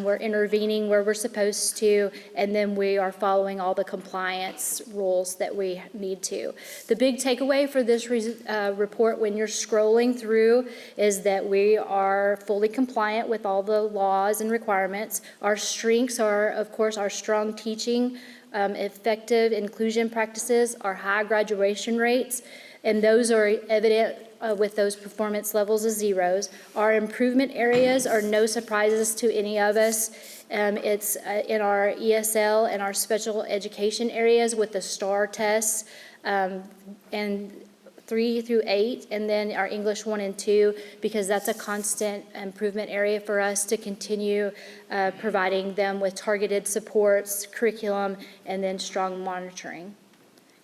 we're intervening where we're supposed to, and then we are following all the compliance rules that we need to. The big takeaway for this report when you're scrolling through is that we are fully compliant with all the laws and requirements. Our strengths are, of course, our strong teaching, effective inclusion practices, our high graduation rates, and those are evident with those performance levels of zeros. Our improvement areas are no surprises to any of us. It's in our ESL and our special education areas with the STAR tests and 3 through 8, and then our English 1 and 2, because that's a constant improvement area for us to continue providing them with targeted supports, curriculum, and then strong monitoring.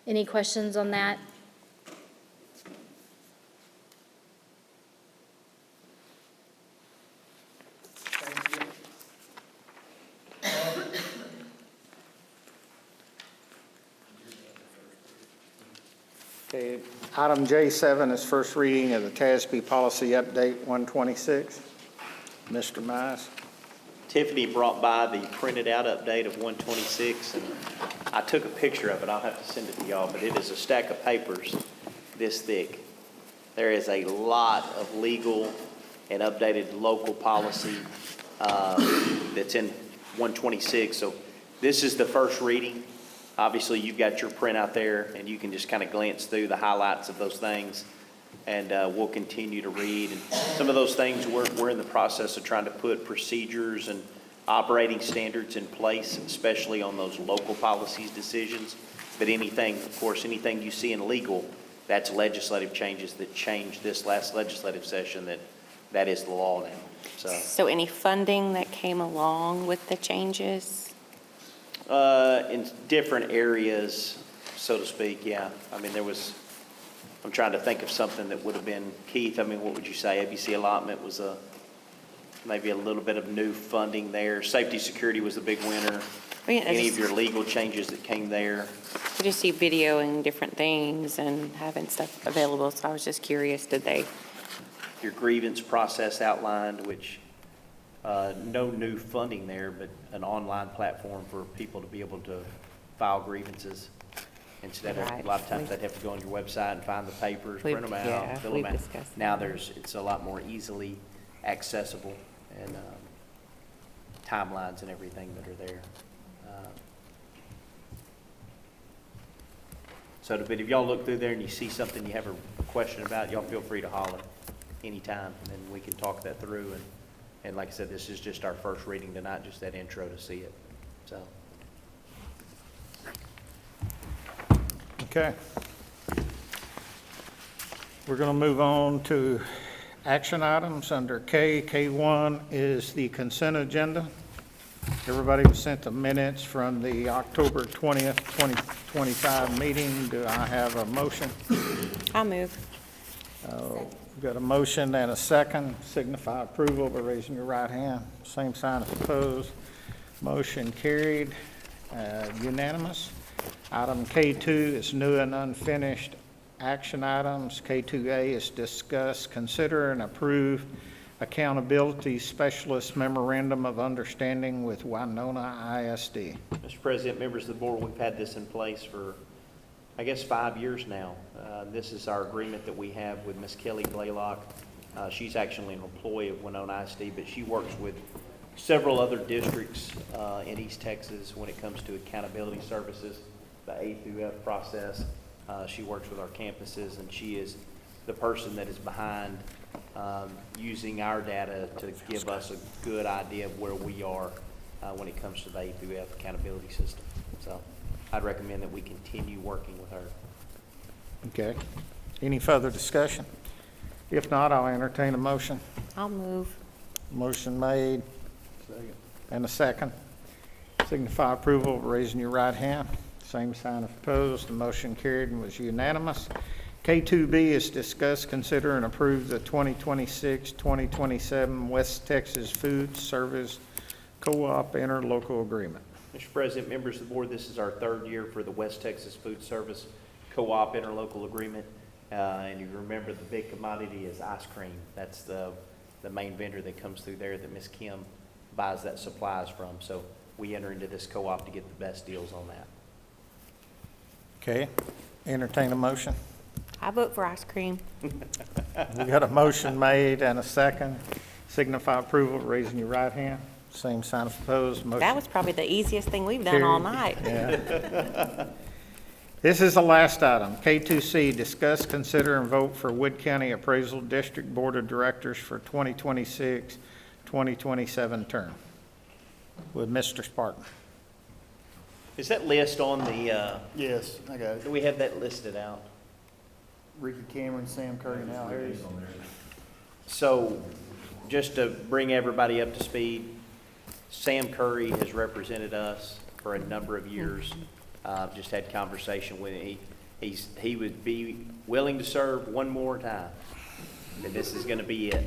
Any questions on that? Okay, item J7 is first reading of the TASB Policy Update 126. Mr. Mize. Tiffany brought by the printed out update of 126, and I took a picture of it. I'll have to send it to y'all, but it is a stack of papers this thick. There is a lot of legal and updated local policy that's in 126. So this is the first reading. Obviously, you've got your print out there, and you can just kind of glance through the highlights of those things, and we'll continue to read. And some of those things, we're in the process of trying to put procedures and operating standards in place, especially on those local policies decisions. But anything, of course, anything you see in legal, that's legislative changes that changed this last legislative session, that is the law now. So any funding that came along with the changes? In different areas, so to speak, yeah. I mean, I'm trying to think of something that would have been, Keith, I mean, what would you say? ABC allotment was maybe a little bit of new funding there. Safety security was the big winner. Any of your legal changes that came there? I just see videoing different things and having stuff available, so I was just curious, did they? Your grievance process outlined, which no new funding there, but an online platform for people to be able to file grievances instead of, a lot of times they'd have to go on your website and find the papers, print them out, fill them out. Now it's a lot more easily accessible, and timelines and everything that are there. But if y'all look through there and you see something you have a question about, y'all feel free to holler anytime, and then we can talk that through. And like I said, this is just our first reading tonight, just that intro to see it. So. Okay. We're going to move on to action items under K. K1 is the consent agenda. Everybody was sent the minutes from the October 20th, 2025 meeting. Do I have a motion? I'll move. We've got a motion and a second. Signify approval by raising your right hand. Same sign if opposed. Motion carried, unanimous. Item K2 is new and unfinished action items. K2A is discuss, consider, and approve accountability specialist memorandum of understanding with Winona ISD. Mr. President, members of the board, we've had this in place for, I guess, 5 years now. This is our agreement that we have with Ms. Kelly Blaylock. She's actually an employee of Winona ISD, but she works with several other districts in East Texas when it comes to accountability services, the A through F process. She works with our campuses, and she is the person that is behind using our data to give us a good idea of where we are when it comes to the A through F accountability system. So I'd recommend that we continue working with her. Okay. Any further discussion? If not, I'll entertain a motion. I'll move. Motion made. And a second. Signify approval by raising your right hand. Same sign if opposed. The motion carried and was unanimous. K2B is discuss, consider, and approve the 2026-2027 West Texas Food Service Co-op interlocal agreement. Mr. President, members of the board, this is our third year for the West Texas Food Service Co-op interlocal agreement. And you remember the big commodity is ice cream. That's the main vendor that comes through there that Ms. Kim buys that supplies from. So we enter into this co-op to get the best deals on that. Okay. Entertain a motion. I vote for ice cream. We got a motion made and a second. Signify approval by raising your right hand. Same sign of opposed. Motion That was probably the easiest thing we've done all night. Yeah. This is the last item. K2C, discuss, consider, and vote for Wood County Appraisal District Board of Directors for 2026-2027 term with Mr. Spartan. Is that list on the, Yes, I got it. do we have that listed out? Ricky Cameron, Sam Curry, and Al Harris. So just to bring everybody up to speed, Sam Curry has represented us for a number of years. Just had conversation with him. He would be willing to serve one more time, and this is going to be it.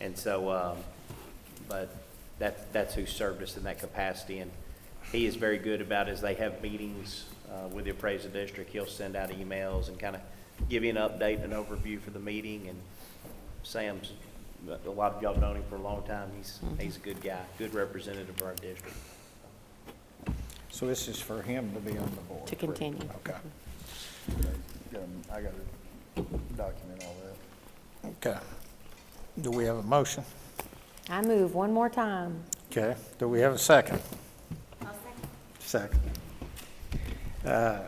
And so, but that's who served us in that capacity, and he is very good about as they have meetings with the appraisal district. He'll send out emails and kind of give you an update and an overview for the meeting. And Sam's, a lot of y'all have known him for a long time. He's a good guy, good representative of our district. So this is for him to be on the board. To continue. Okay. I got to document all that. Okay. Do we have a motion? I move one more time. Okay. Do we have a second? Second. I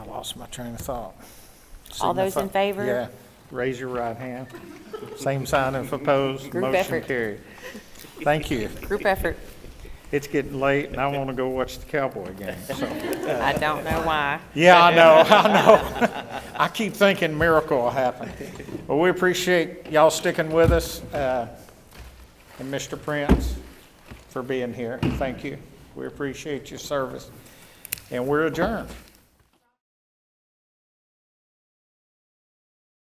lost my train of thought. All those in favor? Yeah. Raise your right hand. Same sign if opposed. Group Motion effort. carried. Thank you. Group effort. It's getting late and I want to go watch the Cowboy game. So, I don't know why. yeah, I know. I keep thinking miracle will happen. Well, we appreciate y'all sticking with us, and Mr. Prince for being here. Thank you. We appreciate your service. And we're adjourned.